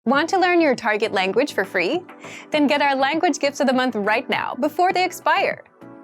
Want to learn your target language for free? Then get our language gifts of the month right now before they expire.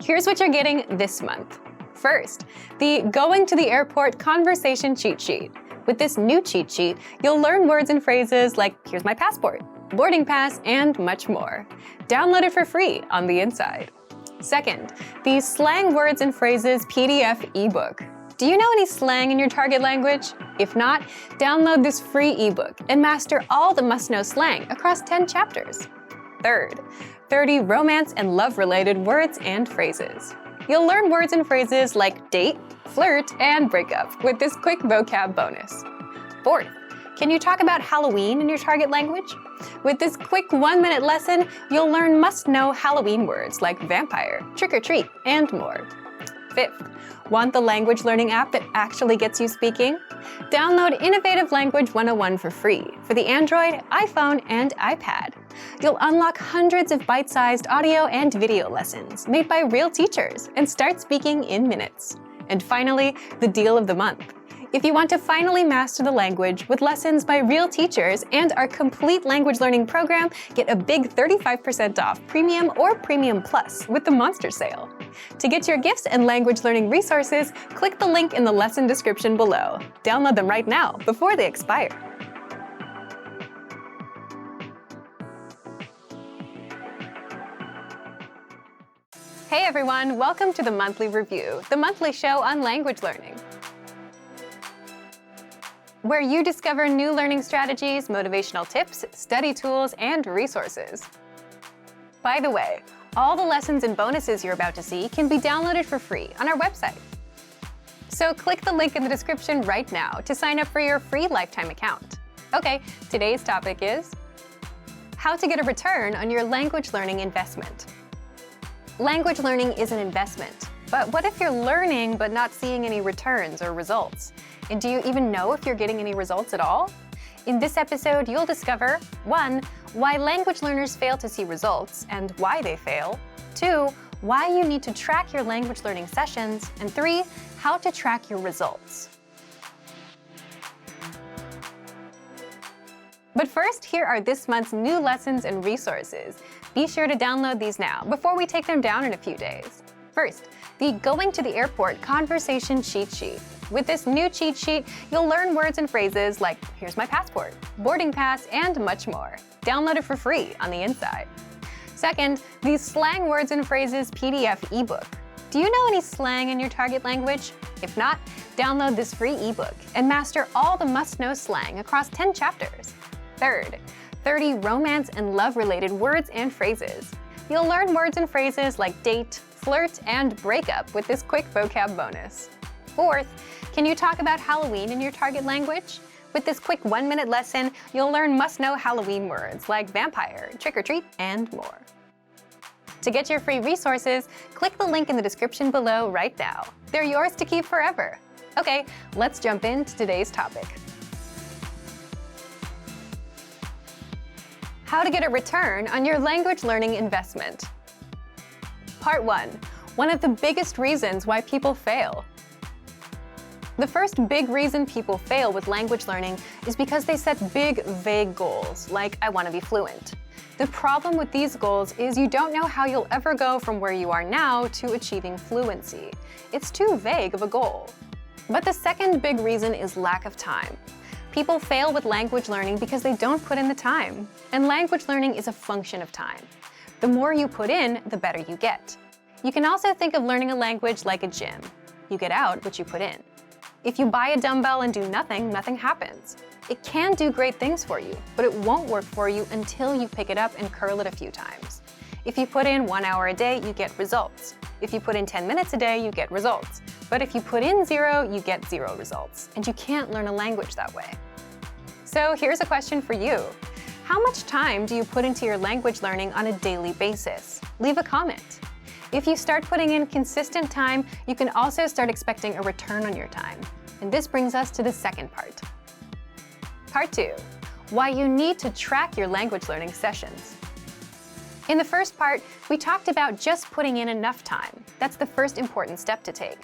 Here's what you're getting this month. First, the Going to the Airport Conversation Cheat Sheet. With this new cheat sheet, you'll learn words and phrases like here's my passport, boarding pass, and much more. Download it for free on the inside. Second, the Slang Words and Phrases PDF ebook. Do you know any slang in your target language? If not, download this free ebook and master all the must-know slang across 10 chapters. Third, 30 romance and love-related words and phrases. You'll learn words and phrases like date, flirt, and breakup with this quick vocab bonus. Fourth, can you talk about Halloween in your target language? With this quick 1-minute lesson, you'll learn must-know Halloween words like vampire, trick-or-treat, and more. Fifth, want the language learning app that actually gets you speaking? Download Innovative Language 101 for free for the Android, iPhone, and iPad. You'll unlock hundreds of bite-sized audio and video lessons made by real teachers and start speaking in minutes. And finally, the deal of the month. If you want to finally master the language with lessons by real teachers and our complete language learning program, get a big 35% off Premium or Premium Plus with the Monster Sale. To get your gifts and language learning resources, click the link in the lesson description below. Download them right now before they expire. Hey everyone, welcome to the Monthly Review, the monthly show on language learning, where you discover new learning strategies, motivational tips, study tools, and resources. By the way, all the lessons and bonuses you're about to see can be downloaded for free on our website. So click the link in the description right now to sign up for your free lifetime account. Okay, today's topic is how to get a return on your language learning investment. Language learning is an investment, but what if you're learning but not seeing any returns or results? And do you even know if you're getting any results at all? In this episode, you'll discover 1. Why language learners fail to see results and why they fail. 2. Why you need to track your language learning sessions. And 3. How to track your results. But first, here are this month's new lessons and resources. Be sure to download these now before we take them down in a few days. First, the Going to the Airport Conversation Cheat Sheet. With this new cheat sheet, you'll learn words and phrases like here's my passport, boarding pass, and much more. Download it for free on the inside. Second, the Slang Words and Phrases PDF ebook. Do you know any slang in your target language? If not, download this free ebook and master all the must-know slang across 10 chapters. Third, 30 romance and love-related words and phrases. You'll learn words and phrases like date, flirt, and breakup with this quick vocab bonus. Fourth, can you talk about Halloween in your target language? With this quick 1-minute lesson, you'll learn must-know Halloween words like vampire, trick-or-treat, and more. To get your free resources, click the link in the description below right now. They're yours to keep forever. Okay, let's jump into today's topic. How to get a return on your language learning investment. Part 1. One of the biggest reasons why people fail. The first big reason people fail with language learning is because they set big, vague goals, like I want to be fluent. The problem with these goals is you don't know how you'll ever go from where you are now to achieving fluency. It's too vague of a goal. But the second big reason is lack of time. People fail with language learning because they don't put in the time. And language learning is a function of time. The more you put in, the better you get. You can also think of learning a language like a gym. You get out what you put in. If you buy a dumbbell and do nothing, nothing happens. It can do great things for you, but it won't work for you until you pick it up and curl it a few times. If you put in 1 hour a day, you get results. If you put in 10 minutes a day, you get results. But if you put in 0, you get 0 results. And you can't learn a language that way. So here's a question for you. How much time do you put into your language learning on a daily basis? Leave a comment. If you start putting in consistent time, you can also start expecting a return on your time. And this brings us to the second part. Part 2. Why you need to track your language learning sessions. In the first part, we talked about just putting in enough time. That's the first important step to take.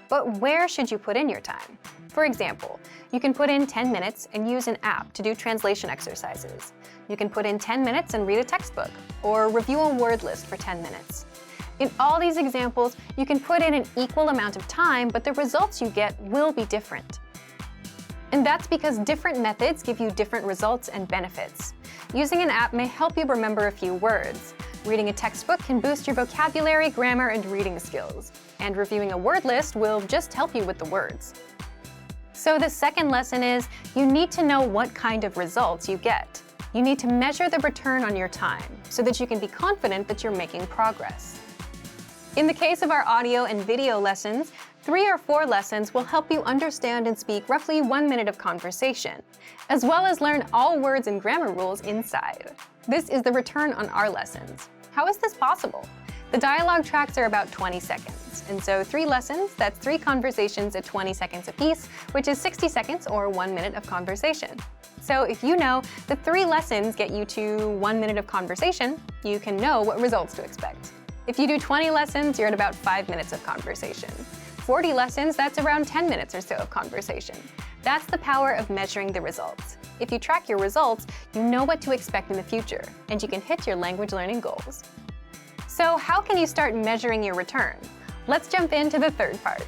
But where should you put in your time? For example, you can put in 10 minutes and use an app to do translation exercises. You can put in 10 minutes and read a textbook, or review a word list for 10 minutes. In all these examples, you can put in an equal amount of time, but the results you get will be different. And that's because different methods give you different results and benefits. Using an app may help you remember a few words. Reading a textbook can boost your vocabulary, grammar, and reading skills. And reviewing a word list will just help you with the words. So the second lesson is, you need to know what kind of results you get. You need to measure the return on your time so that you can be confident that you're making progress. In the case of our audio and video lessons, 3 or 4 lessons will help you understand and speak roughly 1 minute of conversation, as well as learn all words and grammar rules inside. This is the return on our lessons. How is this possible? The dialogue tracks are about 20 seconds, and so 3 lessons, that's 3 conversations at 20 seconds apiece, which is 60 seconds or 1 minute of conversation. So if you know the 3 lessons get you to 1 minute of conversation, you can know what results to expect. If you do 20 lessons, you're at about 5 minutes of conversation. 40 lessons, that's around 10 minutes or so of conversation. That's the power of measuring the results. If you track your results, you know what to expect in the future, and you can hit your language learning goals. So how can you start measuring your return? Let's jump into the third part.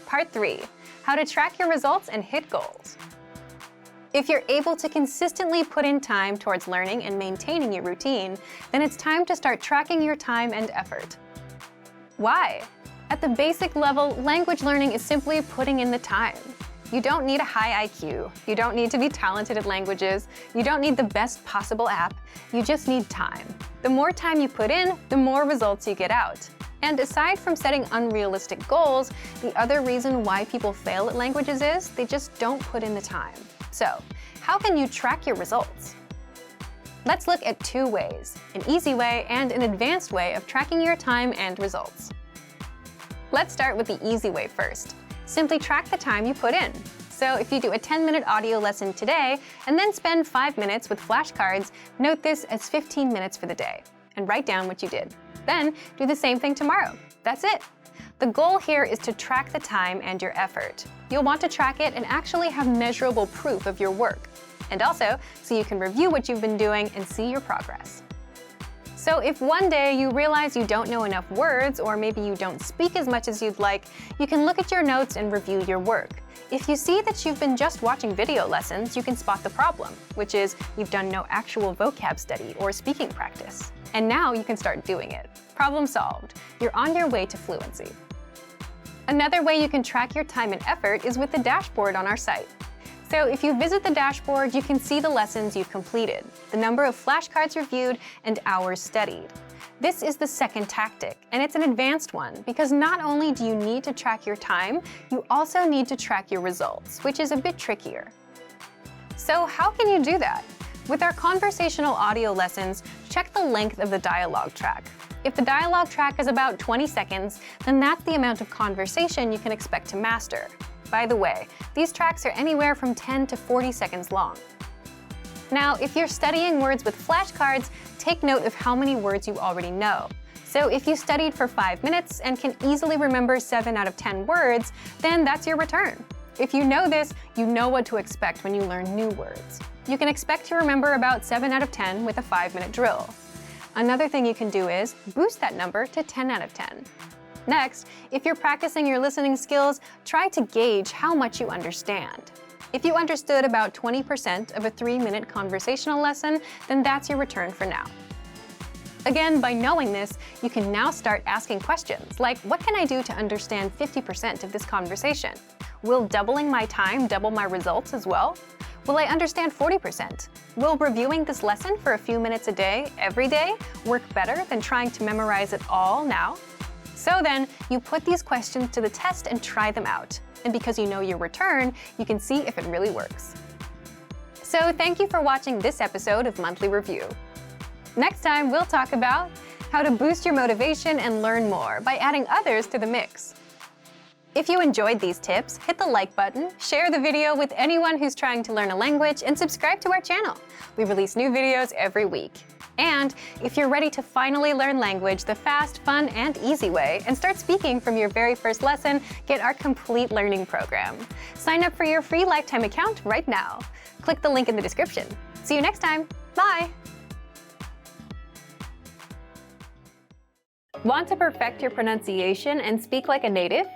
Part 3, how to track your results and hit goals. If you're able to consistently put in time towards learning and maintaining your routine, then it's time to start tracking your time and effort. Why? At the basic level, language learning is simply putting in the time. You don't need a high IQ. You don't need to be talented at languages. You don't need the best possible app. You just need time. The more time you put in, the more results you get out. And aside from setting unrealistic goals, the other reason why people fail at languages is they just don't put in the time. So, how can you track your results? Let's look at 2 ways, an easy way and an advanced way of tracking your time and results. Let's start with the easy way first. Simply track the time you put in. So if you do a 10-minute audio lesson today and then spend 5 minutes with flashcards, note this as 15 minutes for the day and write down what you did. Then do the same thing tomorrow. That's it. The goal here is to track the time and your effort. You'll want to track it and actually have measurable proof of your work. And also, so you can review what you've been doing and see your progress. So if one day you realize you don't know enough words, or maybe you don't speak as much as you'd like, you can look at your notes and review your work. If you see that you've been just watching video lessons, you can spot the problem, which is you've done no actual vocab study or speaking practice. And now you can start doing it. Problem solved. You're on your way to fluency. Another way you can track your time and effort is with the dashboard on our site. So if you visit the dashboard, you can see the lessons you've completed, the number of flashcards reviewed, and hours studied. This is the second tactic, and it's an advanced one because not only do you need to track your time, you also need to track your results, which is a bit trickier. So how can you do that? With our conversational audio lessons, check the length of the dialogue track. If the dialogue track is about 20 seconds, then that's the amount of conversation you can expect to master. By the way, these tracks are anywhere from 10 to 40 seconds long. Now, if you're studying words with flashcards, take note of how many words you already know. So if you studied for 5 minutes and can easily remember 7 out of 10 words, then that's your return. If you know this, you know what to expect when you learn new words. You can expect to remember about 7 out of 10 with a 5-minute drill. Another thing you can do is boost that number to 10 out of 10. Next, if you're practicing your listening skills, try to gauge how much you understand. If you understood about 20% of a 3-minute conversational lesson, then that's your return for now. Again, by knowing this, you can now start asking questions like, what can I do to understand 50% of this conversation? Will doubling my time double my results as well? Will I understand 40%? Will reviewing this lesson for a few minutes a day, every day, work better than trying to memorize it all now? So then, you put these questions to the test and try them out. And because you know your return, you can see if it really works. So thank you for watching this episode of Monthly Review. Next time, we'll talk about how to boost your motivation and learn more by adding others to the mix. If you enjoyed these tips, hit the like button, share the video with anyone who's trying to learn a language, and subscribe to our channel. We release new videos every week. And if you're ready to finally learn language the fast, fun, and easy way and start speaking from your very first lesson, get our complete learning program. Sign up for your free lifetime account right now. Click the link in the description. See you next time. Bye! Want to perfect your pronunciation and speak like a native?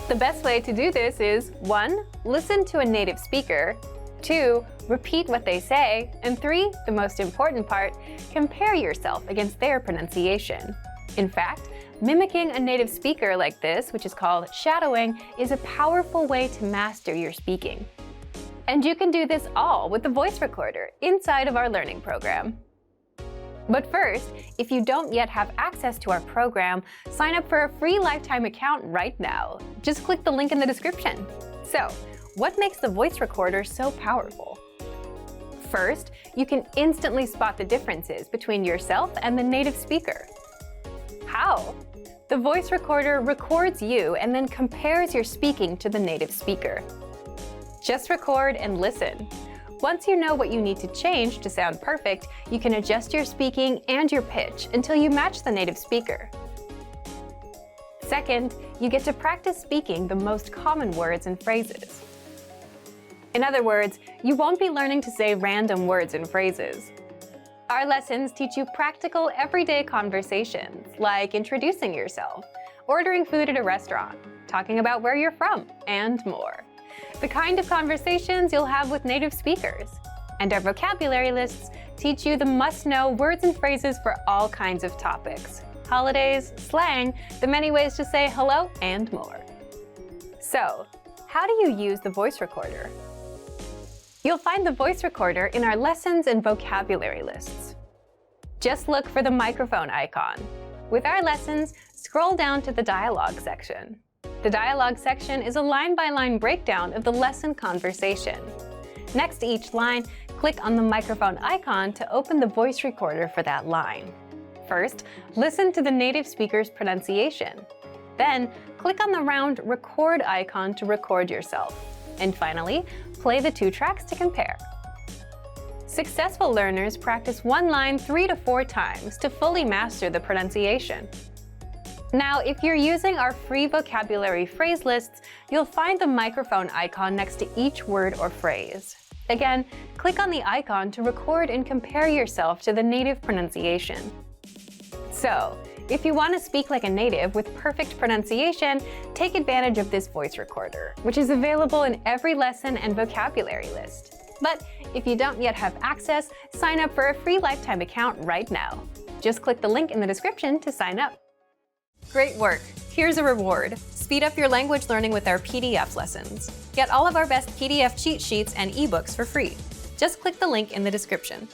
The best way to do this is 1. Listen to a native speaker, 2. Repeat what they say, and 3. The most important part, compare yourself against their pronunciation. In fact, mimicking a native speaker like this, which is called shadowing, is a powerful way to master your speaking. And you can do this all with the voice recorder inside of our learning program. But first, if you don't yet have access to our program, sign up for a free lifetime account right now. Just click the link in the description. So, what makes the voice recorder so powerful? First, you can instantly spot the differences between yourself and the native speaker. How? The voice recorder records you and then compares your speaking to the native speaker. Just record and listen. Once you know what you need to change to sound perfect, you can adjust your speaking and your pitch until you match the native speaker. Second, you get to practice speaking the most common words and phrases. In other words, you won't be learning to say random words and phrases. Our lessons teach you practical, everyday conversations, like introducing yourself, ordering food at a restaurant, talking about where you're from, and more. The kind of conversations you'll have with native speakers. And our vocabulary lists teach you the must-know words and phrases for all kinds of topics, holidays, slang, the many ways to say hello, and more. So, how do you use the voice recorder? You'll find the voice recorder in our lessons and vocabulary lists. Just look for the microphone icon. With our lessons, scroll down to the dialogue section. The dialogue section is a line-by-line breakdown of the lesson conversation. Next to each line, click on the microphone icon to open the voice recorder for that line. First, listen to the native speaker's pronunciation. Then, click on the round record icon to record yourself. And finally, play the 2 tracks to compare. Successful learners practice one line 3 to 4 times to fully master the pronunciation. Now, if you're using our free vocabulary phrase lists, you'll find the microphone icon next to each word or phrase. Again, click on the icon to record and compare yourself to the native pronunciation. So, if you want to speak like a native with perfect pronunciation, take advantage of this voice recorder, which is available in every lesson and vocabulary list. But if you don't yet have access, sign up for a free lifetime account right now. Just click the link in the description to sign up. Great work! Here's a reward. Speed up your language learning with our PDF lessons. Get all of our best PDF cheat sheets and ebooks for free. Just click the link in the description.